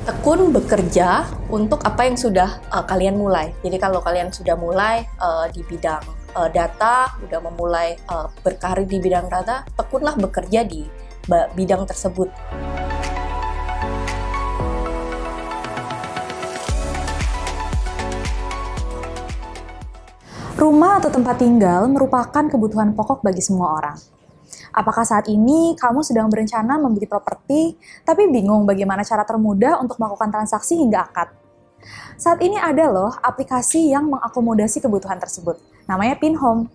Tekun bekerja untuk apa yang sudah kalian mulai. Jadi kalau kalian sudah mulai di bidang data, sudah memulai berkarir di bidang data, tekunlah bekerja di bidang tersebut. Rumah atau tempat tinggal merupakan kebutuhan pokok bagi semua orang. Apakah saat ini kamu sedang berencana membeli properti, tapi bingung bagaimana cara termudah untuk melakukan transaksi hingga akad? Saat ini ada loh aplikasi yang mengakomodasi kebutuhan tersebut. Namanya Pinhome.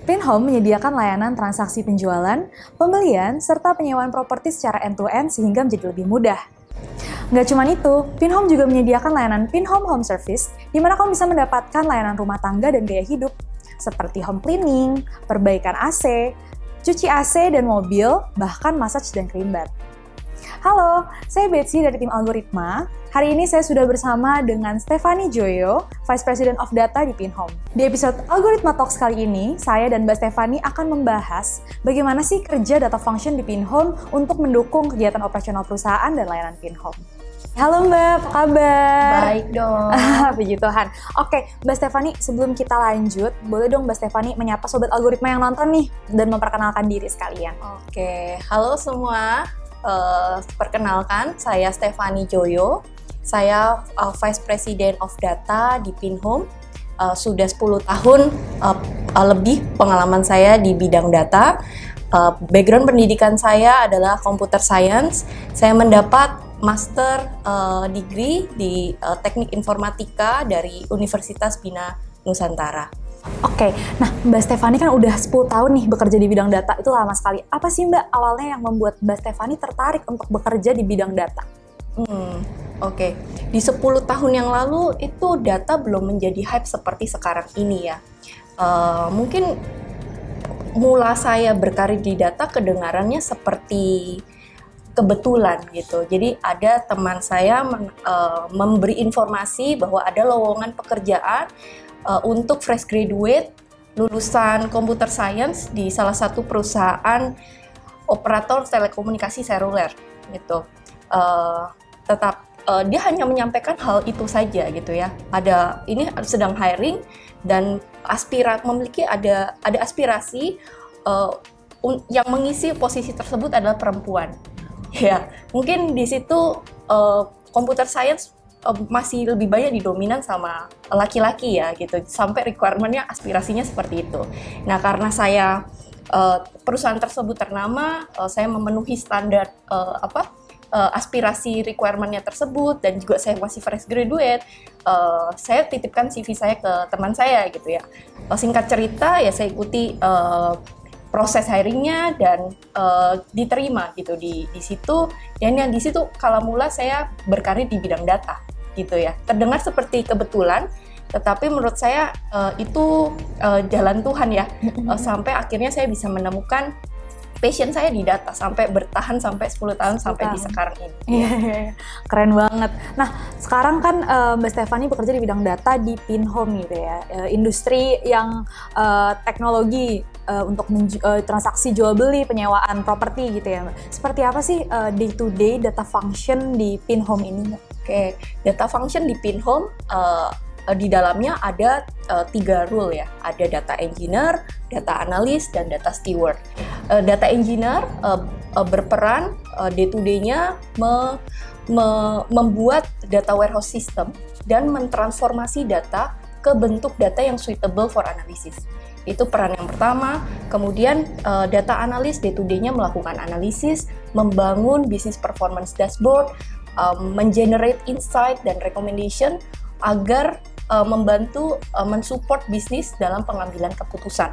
Pinhome menyediakan layanan transaksi penjualan, pembelian, serta penyewaan properti secara end-to-end sehingga menjadi lebih mudah. Nggak cuma itu, Pinhome juga menyediakan layanan Pinhome Home Service, di mana kamu bisa mendapatkan layanan rumah tangga dan gaya hidup, seperti home cleaning, perbaikan AC, cuci AC dan mobil, bahkan massage dan cream bath. Halo, saya Betsy dari tim Algoritma. Hari ini saya sudah bersama dengan Stephanie Joyo, Vice President of Data di Pinhome. Di episode Algoritma Talks kali ini, saya dan Mbak Stephanie akan membahas bagaimana sih kerja data function di Pinhome untuk mendukung kegiatan operasional perusahaan dan layanan Pinhome. Halo Mbak, apa kabar? Baik dong. Puji Tuhan. Oke, Mbak Stephanie, sebelum kita lanjut, boleh dong Mbak Stephanie menyapa Sobat Algoritma yang nonton nih, dan memperkenalkan diri sekalian. Oke, halo semua. Perkenalkan, saya Stephanie Joyo. Saya Vice President of Data di Pinhome. Sudah 10 tahun lebih pengalaman saya di bidang data. Background pendidikan saya adalah Computer Science. Saya mendapat Master Degree di Teknik Informatika dari Universitas Bina Nusantara. Oke, nah Mbak Stephanie kan udah 10 tahun nih bekerja di bidang data, itu lama sekali. Apa sih Mbak awalnya yang membuat Mbak Stephanie tertarik untuk bekerja di bidang data? Oke. Di 10 tahun yang lalu itu data belum menjadi hype seperti sekarang ini ya. Mungkin mula saya berkarir di data kedengarannya seperti kebetulan gitu. Jadi ada teman saya memberi informasi bahwa ada lowongan pekerjaan untuk fresh graduate lulusan computer science di salah satu perusahaan operator telekomunikasi seluler gitu. Dia hanya menyampaikan hal itu saja gitu ya. Ada ini sedang hiring dan memiliki ada aspirasi yang mengisi posisi tersebut adalah perempuan. Ya, mungkin di situ computer science masih lebih banyak didominan sama laki-laki ya gitu, sampai requirement-nya aspirasinya seperti itu. Nah, karena saya perusahaan tersebut ternama, saya memenuhi standar aspirasi requirement-nya tersebut, dan juga saya masih fresh graduate, saya titipkan CV saya ke teman saya gitu ya. Singkat cerita ya saya ikuti proses hiringnya dan diterima gitu di situ, dan yang di situ kala mula saya berkarir di bidang data gitu ya. Terdengar seperti kebetulan, tetapi menurut saya itu jalan Tuhan ya. Sampai akhirnya saya bisa menemukan passion saya di data sampai bertahan sampai 10 tahun sampai di sekarang ini. Iya, keren banget. Nah, sekarang kan Mbak Stephanie bekerja di bidang data di Pinhome gitu ya. Industri yang teknologi untuk transaksi jual beli, penyewaan properti gitu ya, Mbak. Seperti apa sih day to day data function di Pinhome ini, Mbak? Oke, data function di Pinhome di dalamnya ada 3 role ya. Ada data engineer, data analyst, dan data steward. Data engineer berperan day to day-nya membuat data warehouse system dan mentransformasi data ke bentuk data yang suitable for analysis. Itu peran yang pertama. Kemudian data analyst day to day-nya melakukan analisis, membangun business performance dashboard, mengenerate insight dan recommendation agar membantu mensupport bisnis dalam pengambilan keputusan.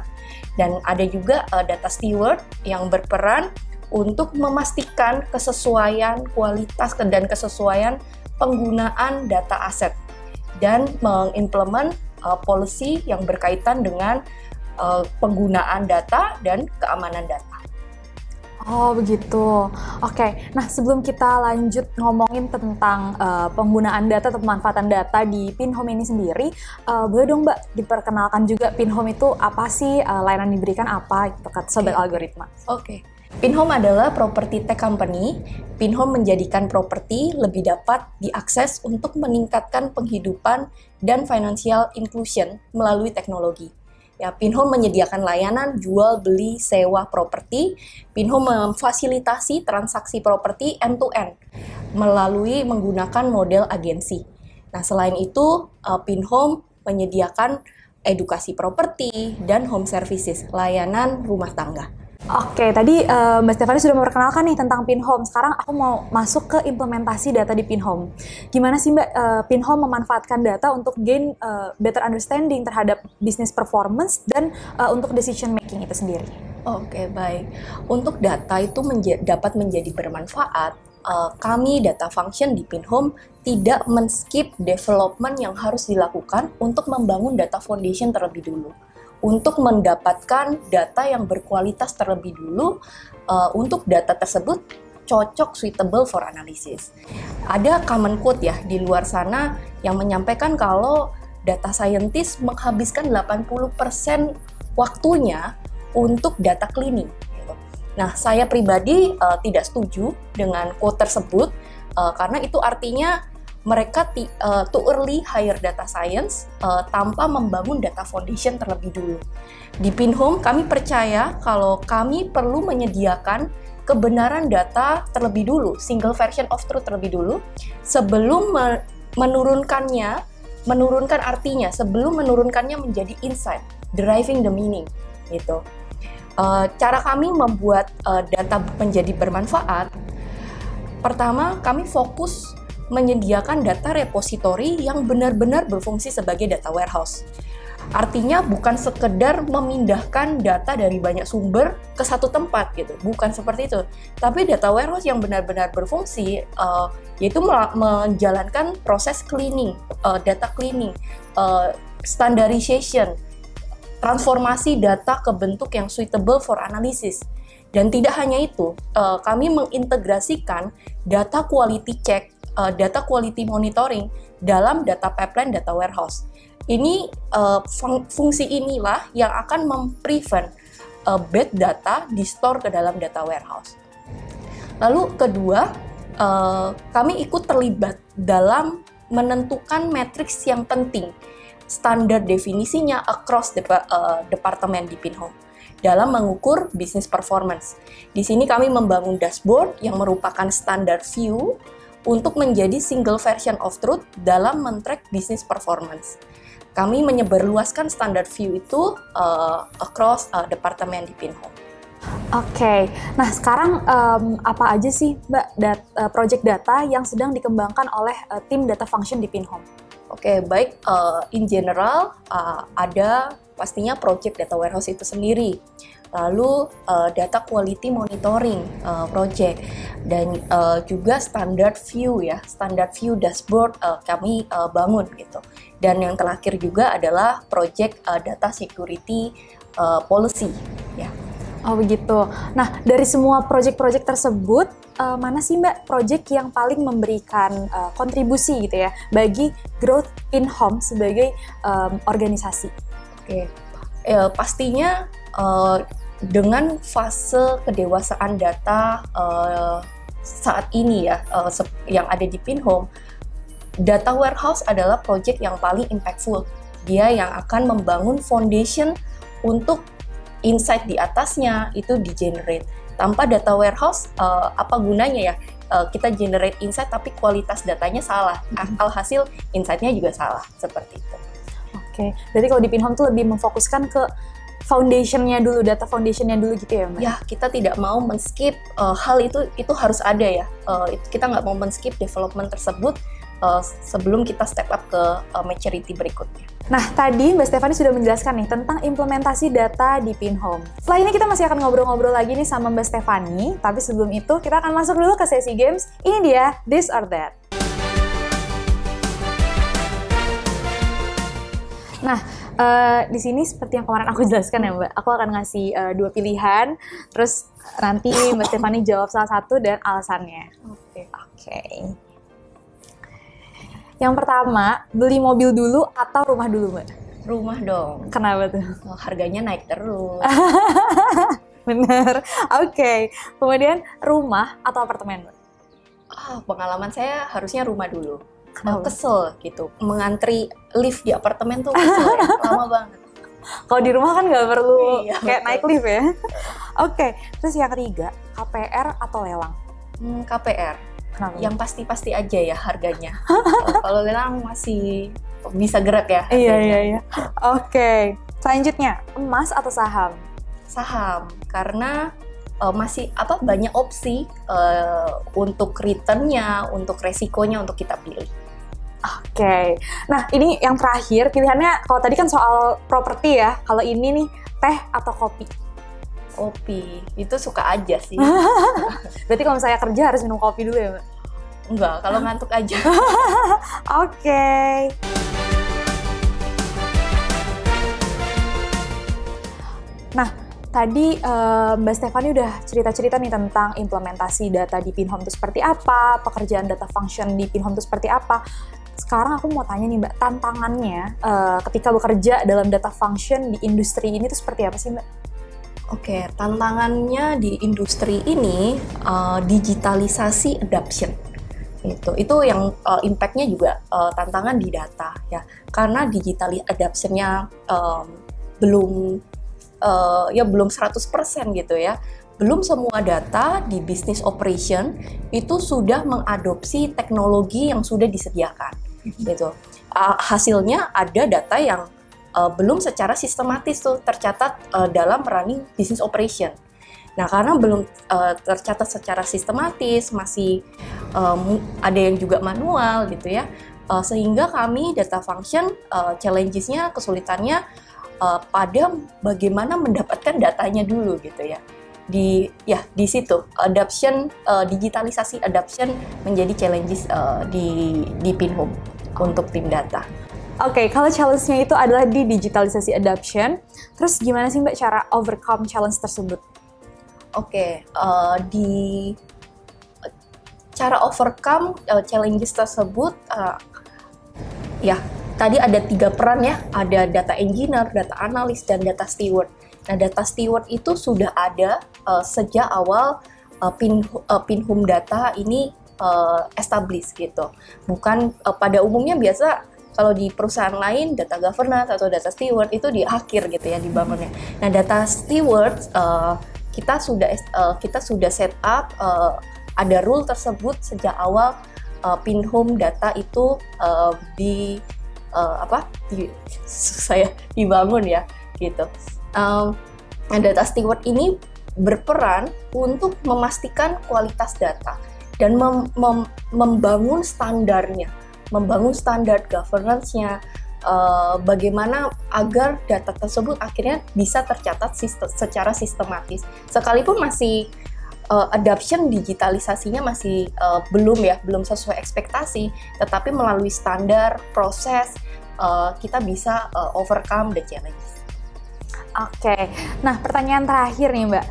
Dan ada juga data steward yang berperan untuk memastikan kesesuaian kualitas dan kesesuaian penggunaan data aset dan mengimplement policy yang berkaitan dengan penggunaan data dan keamanan data. Oh begitu. Oke, nah sebelum kita lanjut ngomongin tentang penggunaan data atau pemanfaatan data di Pinhome ini sendiri, boleh dong Mbak diperkenalkan juga Pinhome itu apa sih, layanan diberikan apa gitu ke Sobat Algoritma? Oke. Pinhome adalah property tech company. Pinhome menjadikan properti lebih dapat diakses untuk meningkatkan penghidupan dan financial inclusion melalui teknologi. Ya, Pinhome menyediakan layanan jual, beli, sewa properti. Pinhome memfasilitasi transaksi properti end-to-end melalui menggunakan model agensi. Nah, selain itu, Pinhome menyediakan edukasi properti dan home services, layanan rumah tangga. Oke, tadi Mbak Stefani sudah memperkenalkan nih tentang Pinhome. Sekarang aku mau masuk ke implementasi data di Pinhome. Gimana sih Mbak Pinhome memanfaatkan data untuk gain better understanding terhadap business performance dan untuk decision making itu sendiri? Oke, baik. Untuk data itu dapat menjadi bermanfaat, kami data function di Pinhome tidak men-skip development yang harus dilakukan untuk membangun data foundation terlebih dulu. Untuk mendapatkan data yang berkualitas terlebih dulu, untuk data tersebut cocok suitable for analysis. Ada common quote ya di luar sana yang menyampaikan kalau data scientist menghabiskan 80% waktunya untuk data cleaning. Nah, saya pribadi tidak setuju dengan quote tersebut, karena itu artinya mereka too early hire data science tanpa membangun data foundation terlebih dulu. Di Pinhome, kami percaya kalau kami perlu menyediakan kebenaran data terlebih dulu, single version of truth terlebih dulu, sebelum menurunkan artinya, sebelum menurunkannya menjadi insight, deriving the meaning, gitu. Cara kami membuat data menjadi bermanfaat, pertama kami fokus menyediakan data repository yang benar-benar berfungsi sebagai data warehouse. Artinya bukan sekedar memindahkan data dari banyak sumber ke satu tempat gitu, bukan seperti itu. Tapi data warehouse yang benar-benar berfungsi, yaitu menjalankan proses cleaning, data cleaning, standardization, transformasi data ke bentuk yang suitable for analysis. Dan tidak hanya itu, kami mengintegrasikan data quality check, data quality monitoring dalam data pipeline data warehouse. Ini fungsi inilah yang akan memprevent bad data di-store ke dalam data warehouse. Lalu kedua, kami ikut terlibat dalam menentukan matriks yang penting, standar definisinya across departemen di Pinhome dalam mengukur business performance. Di sini kami membangun dashboard yang merupakan standar view untuk menjadi single version of truth dalam men-track business performance. Kami menyebarluaskan standar view itu across departemen di Pinhome. Oke, nah sekarang apa aja sih Mbak project data yang sedang dikembangkan oleh tim data function di Pinhome? Oke, baik. In general, ada pastinya project data warehouse itu sendiri. Lalu data quality monitoring project, dan juga standard view ya, standard view dashboard kami bangun gitu. Dan yang terakhir juga adalah project data security policy ya. Oh begitu. Nah dari semua project-project tersebut, mana sih Mbak project yang paling memberikan kontribusi gitu ya bagi growth Pinhome sebagai organisasi? Oke, pastinya dengan fase kedewasaan data saat ini ya, yang ada di Pinhome, data warehouse adalah project yang paling impactful. Dia yang akan membangun foundation untuk insight di atasnya itu di-generate. Tanpa data warehouse, apa gunanya ya? Kita generate insight tapi kualitas datanya salah. Alhasil insight-nya juga salah, seperti itu. Oke, berarti kalau di Pinhome tuh lebih memfokuskan ke foundation-nya dulu, data foundation-nya dulu gitu ya Mbak? Ya, kita tidak mau men-skip hal itu harus ada ya. Kita nggak mau men-skip development tersebut sebelum kita step up ke maturity berikutnya. Nah, tadi Mbak Stefani sudah menjelaskan nih tentang implementasi data di Pinhome. Setelah ini kita masih akan ngobrol-ngobrol lagi nih sama Mbak Stefani, tapi sebelum itu kita akan masuk dulu ke sesi games. Ini dia, This or That. Nah, di sini seperti yang kemarin aku jelaskan ya Mbak, aku akan ngasih 2 pilihan, terus nanti Mbak Stefani jawab salah satu dan alasannya. Oke. Yang pertama, beli mobil dulu atau rumah dulu Mbak? Rumah dong. Kenapa tuh? Harganya naik terus. Bener. Oke. Kemudian rumah atau apartemen, Mbak? Pengalaman saya harusnya rumah dulu. Kenapa? Kesel gitu, mengantri lift di apartemen tuh kesel ya, lama banget. Kalau di rumah kan nggak perlu Iya, kayak betul. naik lift ya. Oke. Terus yang ketiga, KPR atau lelang? KPR, Kenapa? yang pasti-pasti aja ya harganya. Kalau lelang masih bisa gerak ya Iya, harganya. iya. Oke. Selanjutnya, emas atau saham? Saham, karena masih banyak opsi untuk returnnya, untuk resikonya untuk kita pilih. Oke. Nah, ini yang terakhir, pilihannya kalau tadi kan soal properti ya. Kalau ini nih, teh atau kopi? Kopi itu suka aja sih. Berarti kalau misalnya kerja harus minum kopi dulu ya, Mbak? Enggak, kalau ngantuk aja. Oke. Nah, tadi Mbak Stefani udah cerita-cerita nih tentang implementasi data di Pinhome itu seperti apa, pekerjaan data function di Pinhome itu seperti apa. Sekarang aku mau tanya nih Mbak, tantangannya ketika bekerja dalam data function di industri ini tuh seperti apa sih Mbak? Oke, tantangannya di industri ini digitalisasi adoption. Itu yang impact-nya juga tantangan di data ya. Karena digital adoption-nya belum 100% gitu ya. Belum semua data di business operation itu sudah mengadopsi teknologi yang sudah disediakan gitu. Hasilnya ada data yang belum secara sistematis tuh tercatat dalam running business operation. Nah, karena belum tercatat secara sistematis, masih ada yang juga manual gitu ya, sehingga kami data function challenges-nya, kesulitannya pada bagaimana mendapatkan datanya dulu gitu ya. Di situ adoption, digitalisasi adoption menjadi challenges di Pinhome untuk tim data. Oke, kalau challenge-nya itu adalah di digitalisasi adoption, terus gimana sih Mbak cara overcome challenge tersebut? Oke, di cara overcome challenges tersebut, ya tadi ada 3 peran ya, ada data engineer, data analis, dan data steward. Nah, data steward itu sudah ada sejak awal Pinhome data ini established gitu. Bukan pada umumnya biasa kalau di perusahaan lain data governance atau data steward itu di akhir gitu ya dibangunnya. Nah, data steward kita sudah set up ada rule tersebut sejak awal Pinhome data itu saya dibangun ya gitu. Data steward ini berperan untuk memastikan kualitas data dan membangun standarnya, membangun standar governance-nya, bagaimana agar data tersebut akhirnya bisa tercatat secara sistematis. Sekalipun masih adoption digitalisasinya masih belum sesuai ekspektasi, tetapi melalui standar proses kita bisa overcome the challenges. Oke, nah pertanyaan terakhir nih Mbak,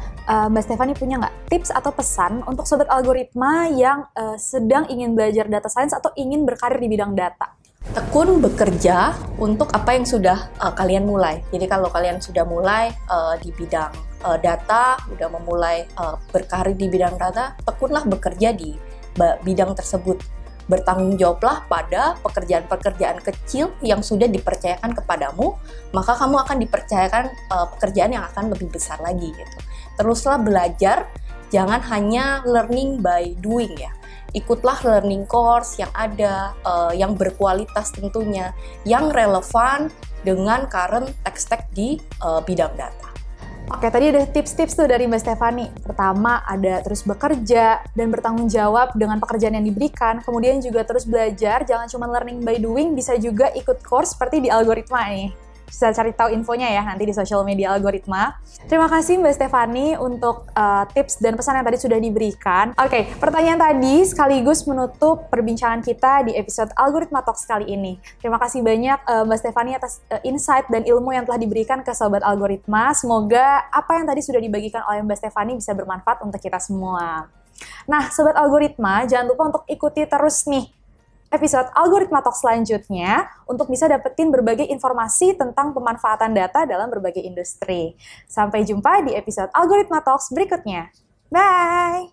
Mbak Stefani punya nggak tips atau pesan untuk sobat algoritma yang sedang ingin belajar data science atau ingin berkarir di bidang data? Tekun bekerja untuk apa yang sudah kalian mulai. Jadi kalau kalian sudah mulai di bidang data, udah memulai berkarir di bidang data, tekunlah bekerja di bidang tersebut. Bertanggung jawablah pada pekerjaan-pekerjaan kecil yang sudah dipercayakan kepadamu, maka kamu akan dipercayakan pekerjaan yang akan lebih besar lagi gitu. Teruslah belajar, jangan hanya learning by doing ya. Ikutlah learning course yang ada, yang berkualitas tentunya, yang relevan dengan current tech stack di bidang data. Oke, tadi ada tips-tips tuh dari Mbak Stefani. Pertama, ada terus bekerja dan bertanggung jawab dengan pekerjaan yang diberikan. Kemudian juga terus belajar, jangan cuma learning by doing, bisa juga ikut course seperti di algoritma nih. Bisa cari tahu infonya ya nanti di social media algoritma. Terima kasih Mbak Stefani untuk tips dan pesan yang tadi sudah diberikan. Oke, pertanyaan tadi sekaligus menutup perbincangan kita di episode Algoritma Talks kali ini. Terima kasih banyak Mbak Stefani atas insight dan ilmu yang telah diberikan ke Sobat Algoritma. Semoga apa yang tadi sudah dibagikan oleh Mbak Stefani bisa bermanfaat untuk kita semua. Nah, Sobat Algoritma, jangan lupa untuk ikuti terus nih episode Algoritma Talk selanjutnya untuk bisa dapetin berbagai informasi tentang pemanfaatan data dalam berbagai industri. Sampai jumpa di episode Algoritma Talks berikutnya. Bye!